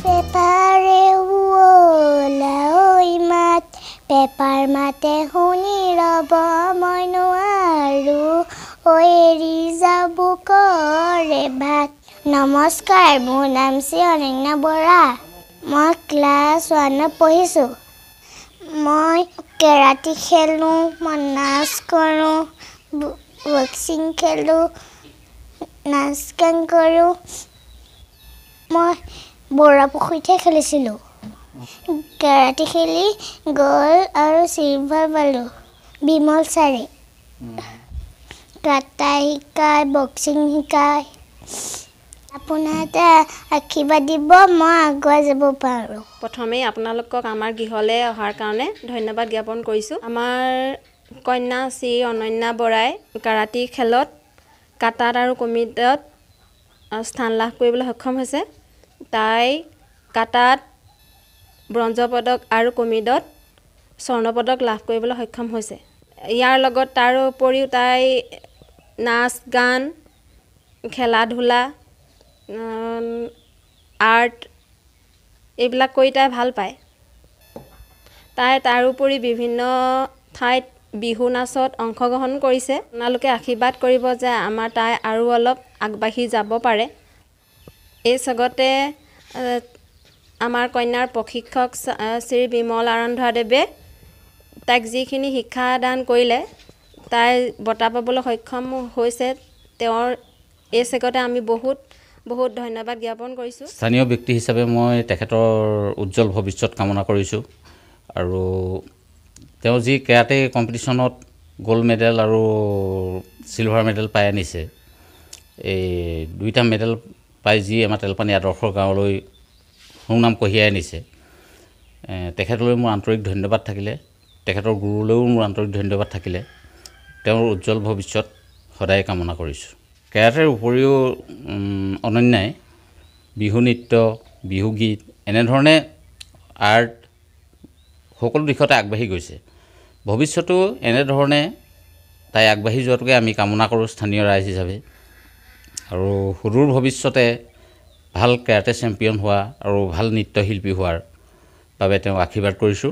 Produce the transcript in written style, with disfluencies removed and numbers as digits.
পেপাৰে ওলা ঐ মাত পেপাৰ মাতে শুনি ৰব মই নোৱাৰো ঐ এৰি যাব কৰে ভাত নমস্কাৰ মোৰ নাম শ্ৰী অনন্যা বৰা মই ক্লাছ 1 পঢ়িছোঁ মই কেৰাটে খেলোঁ মই নাচ কৰোঁ বক্সিং খেলোঁ নাচ গান কৰোঁ মই বৰা পুখুৰীতে খেলিছিলোঁ কেৰাটে খেলি গ'ল্ড আৰু চিলভাৰ পালোঁ বিমল ছাৰে কাটা শিকায় বক্সিং শিকায় আপোনাতে আশীৰ্বাদ দিব মই আগুৱাই যাব পাৰোঁ প্ৰথমেই আপোনালোকক আমাৰ গৃহলৈ অহাৰ কাৰণে ধন্যবাদ জ্ঞাপন কৰিছোঁ আমাৰ কন্যা শ্ৰী অনন্যা বৰাই কাৰাটে খেলত কাটাত আৰু কমিটত স্থান লাভ কৰিবলৈ সক্ষম হৈছে তাই কাটাত ব্ৰঞ্জ পদক আৰু কমিটত স্বৰ্ণ পদক লাভ কৰিবলৈ সক্ষম হৈছে ইয়াৰ লগত তাৰ উপৰিও তাই নাচ গান খেলা ধূলা আৰ্ট এইবিলাক কৰি তাই ভাল পায় তাই তাৰোপৰি বিভিন্ন ঠাইত বিহু নাচত অংশগ্ৰহণ কৰিছে আপোনালোকে আশীৰ্বাদ কৰিব যে আমাৰ তাই আৰু অলপ আগবাঢ়ি যাব পাৰে এই স্বাগতে আমাৰ কন্যাৰ প্ৰশিক্ষক শ্ৰী বিমল আৰন্ধদেৱে তাইক যিখিনি শিক্ষা দান কৰিলে তাই বঁটা পাবলৈ সক্ষম হৈছে তেওঁৰ এই স্বাগতে আমি বহুত ধন্যবাদ জ্ঞাপন কৰিছোঁ স্থানীয় ব্যক্তি হিচাপে মই তেখেতৰ উজ্জ্বল ভৱিষ্যত কামনা কৰিছোঁ আৰু তেওঁ যি কেৰাটে কম্পিটিশ্যনত গ'ল্ড মেডেল আৰু চিলভাৰ মেডেল পাই আনিছে এই দুইটা মেডেল পাই যি আমাৰ তেলপানী আদৰ্শ গাঁৱলৈ সুনাম কঢ়িয়াই আনিছে তেখেতলৈ মোৰ আন্তৰিক ধন্যবাদ থাকিলে তেখেতৰ গুৰুলৈও মোৰ আন্তৰিক ধন্যবাদ থাকিলে তেওঁৰ উজ্জ্বল ভৱিষ্যত সদায় কামনা কৰিছোঁ কেৰাটেৰ উপৰিও অনন্যাই বিহু নৃত্য বিহু গীত এনেধৰণে আৰ্ট সকলো দিশতে আগবাঢ়ি গৈছে ভৱিষ্যতো এনেধৰণে তাই আগবাঢ়ি যোৱাটোকে আমি কামনা কৰোঁ স্থানীয় ৰাইজ হিচাপে আৰু সুদূৰ ভৱিষ্যতে ভাল কেৰাটে চেম্পিয়ন হোৱা আৰু ভাল নৃত্যশিল্পী হোৱাৰ বাবে তেওঁক আশীৰ্বাদ কৰিছোঁ